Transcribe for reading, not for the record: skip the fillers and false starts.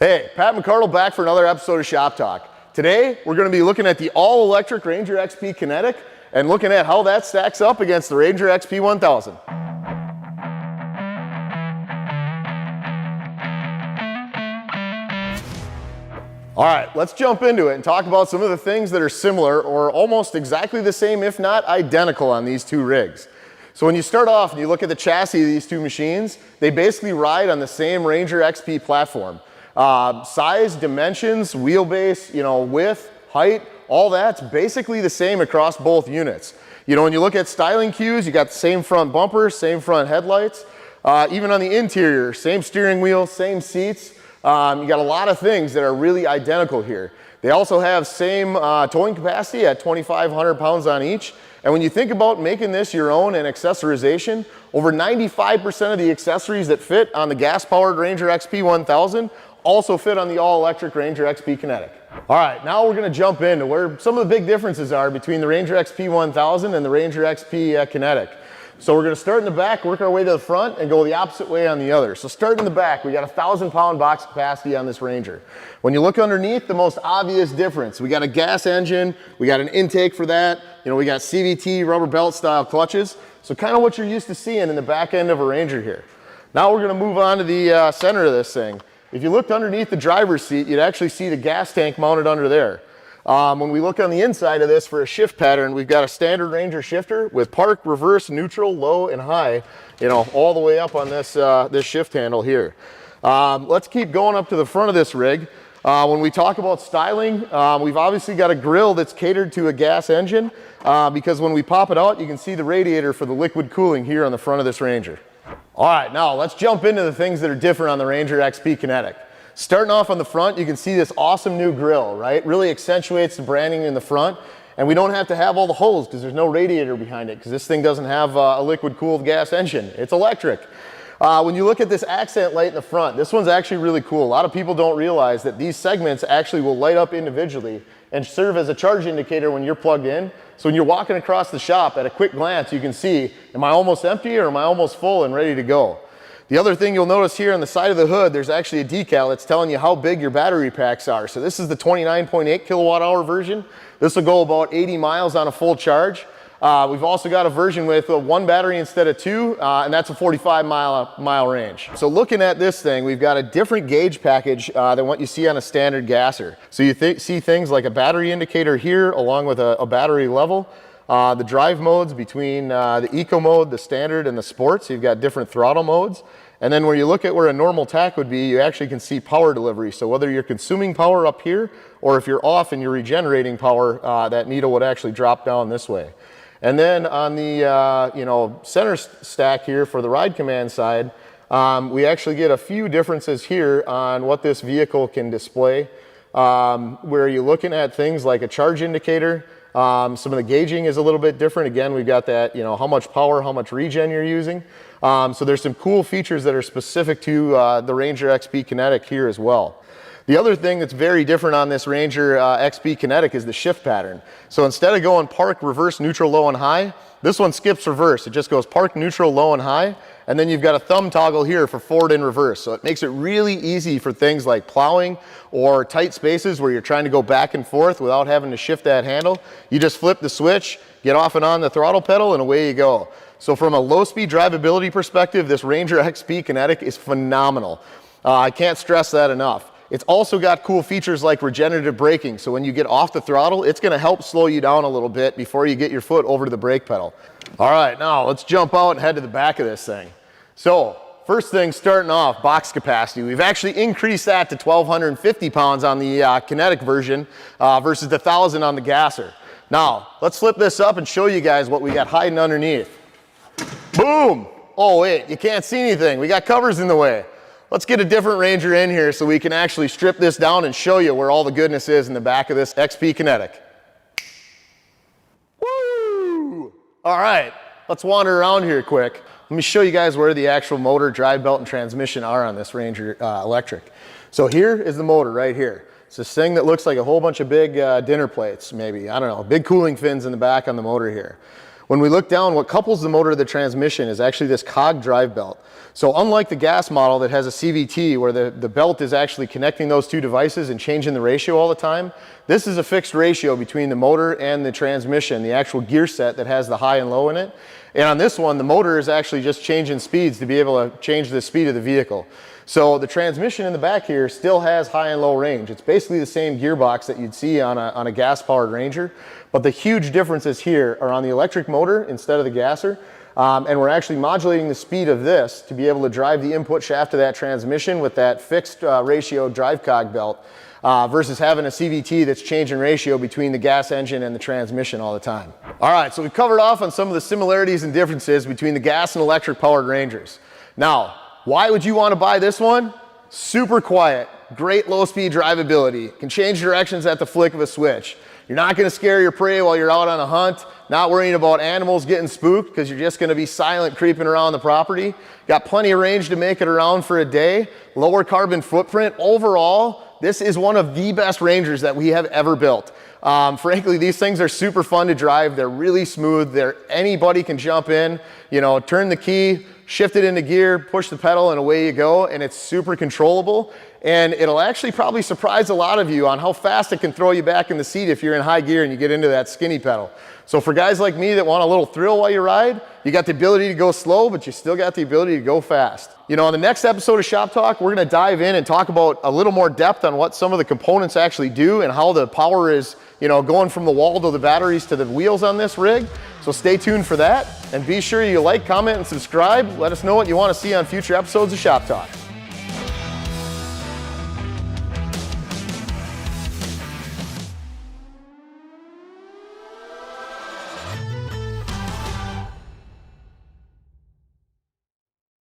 Hey, Pat Mcardle back for another episode of Shop Talk. Today, we're going to be looking at the all-electric Ranger XP Kinetic and looking at how that stacks up against the Ranger XP 1000. All right, let's jump into it and talk about some of the things that are similar or almost exactly the same, if not identical, on these two rigs. So when you start off and you look at the chassis of these two machines, they basically ride on the same Ranger XP platform. Size, dimensions, wheelbase, width, height, all that's basically the same across both units. When you look at styling cues, you got the same front bumper, same front headlights. Even on the interior, same steering wheel, same seats. You got a lot of things that are really identical here. They also have same towing capacity at 2,500 pounds on each. And when you think about making this your own and accessorization, over 95% of the accessories that fit on the gas-powered Ranger XP 1000 also fit on the all-electric Ranger XP Kinetic. All right, now we're going to jump into where some of the big differences are between the Ranger XP 1000 and the Ranger XP Kinetic. So we're going to start in the back, work our way to the front, and go the opposite way on the other. So starting in the back, we got 1,000-pound box capacity on this Ranger. When you look underneath, the most obvious difference, we got a gas engine, we got an intake for that, we got CVT rubber belt style clutches. So kind of what you're used to seeing in the back end of a Ranger here. Now we're going to move on to the center of this thing. If you looked underneath the driver's seat, you'd actually see the gas tank mounted under there. When we look on the inside of this for a shift pattern, we've got a standard Ranger shifter with park, reverse, neutral, low, and high, all the way up on this, this shift handle here. Let's keep going up to the front of this rig. When we talk about styling, we've obviously got a grill that's catered to a gas engine because when we pop it out, you can see the radiator for the liquid cooling here on the front of this Ranger. All right, now let's jump into the things that are different on the Ranger XP Kinetic. Starting off on the front, you can see this awesome new grille, right? Really accentuates the branding in the front. And we don't have to have all the holes because there's no radiator behind it because this thing doesn't have a liquid-cooled gas engine. It's electric. When you look at this accent light in the front, this one's actually really cool. A lot of people don't realize that these segments actually will light up individually and serve as a charge indicator when you're plugged in. So when you're walking across the shop, at a quick glance, you can see, am I almost empty or am I almost full and ready to go? The other thing you'll notice here on the side of the hood, there's actually a decal that's telling you how big your battery packs are. So this is the 29.8 kilowatt hour version. This will go about 80 miles on a full charge. We've also got a version with one battery instead of two, and that's a 45 mile range. So looking at this thing, we've got a different gauge package than what you see on a standard gasser. So you see things like a battery indicator here along with a battery level. The drive modes between the eco mode, the standard, and the sport. So you've got different throttle modes. And then where you look at where a normal tach would be, you actually can see power delivery. So whether you're consuming power up here or if you're off and you're regenerating power, that needle would actually drop down this way. And then on the center stack here for the ride command side, we actually get a few differences here on what this vehicle can display. Where you're looking at things like a charge indicator. Some of the gauging is a little bit different. Again, we've got that, how much power, how much regen you're using. So there's some cool features that are specific to the Ranger XP Kinetic here as well. The other thing that's very different on this Ranger XP Kinetic is the shift pattern. So instead of going park, reverse, neutral, low, and high, this one skips reverse. It just goes park, neutral, low, and high. And then you've got a thumb toggle here for forward and reverse. So it makes it really easy for things like plowing or tight spaces where you're trying to go back and forth without having to shift that handle. You just flip the switch, get off and on the throttle pedal, and away you go. So from a low-speed drivability perspective, this Ranger XP Kinetic is phenomenal. I can't stress that enough. It's also got cool features like regenerative braking. So when you get off the throttle, it's going to help slow you down a little bit before you get your foot over to the brake pedal. All right, now let's jump out and head to the back of this thing. So first thing, starting off, box capacity. We've actually increased that to 1,250 pounds on the Kinetic version versus the 1,000 on the gasser. Now, let's flip this up and show you guys what we got hiding underneath. Boom! Oh wait, you can't see anything. We got covers in the way. Let's get a different Ranger in here so we can actually strip this down and show you where all the goodness is in the back of this XP Kinetic. Woo! All right, let's wander around here quick. Let me show you guys where the actual motor, drive belt, and transmission are on this Ranger electric. So here is the motor right here. It's this thing that looks like a whole bunch of big dinner plates, maybe. I don't know, big cooling fins in the back on the motor here. When we look down, what couples the motor to the transmission is actually this cog drive belt. So unlike the gas model that has a CVT where the belt is actually connecting those two devices and changing the ratio all the time, this is a fixed ratio between the motor and the transmission, the actual gear set that has the high and low in it. And on this one, the motor is actually just changing speeds to be able to change the speed of the vehicle. So the transmission in the back here still has high and low range. It's basically the same gearbox that you'd see on a gas-powered Ranger, but the huge differences here are on the electric motor instead of the gasser. And we're actually modulating the speed of this to be able to drive the input shaft of that transmission with that fixed ratio drive cog belt versus having a CVT that's changing ratio between the gas engine and the transmission all the time. All right, so we've covered off on some of the similarities and differences between the gas and electric powered Rangers. Now, why would you want to buy this one? Super quiet, great low speed drivability, can change directions at the flick of a switch. You're not going to scare your prey while you're out on a hunt, not worrying about animals getting spooked because you're just going to be silent creeping around the property. Got plenty of range to make it around for a day, lower carbon footprint. Overall, this is one of the best Rangers that we have ever built. Frankly, these things are super fun to drive. They're really smooth. Anybody can jump in, you know, turn the key, shift it into gear, push the pedal, and away you go. And it's super controllable. And it'll actually probably surprise a lot of you on how fast it can throw you back in the seat if you're in high gear and you get into that skinny pedal. So for guys like me that want a little thrill while you ride, you got the ability to go slow, but you still got the ability to go fast. You know, on the next episode of Shop Talk, we're gonna dive in and talk about a little more depth on what some of the components actually do and how the power is, you know, going from the wall to the batteries to the wheels on this rig. So stay tuned for that, and be sure you like, comment, and subscribe. Let us know what you want to see on future episodes of Shop Talk.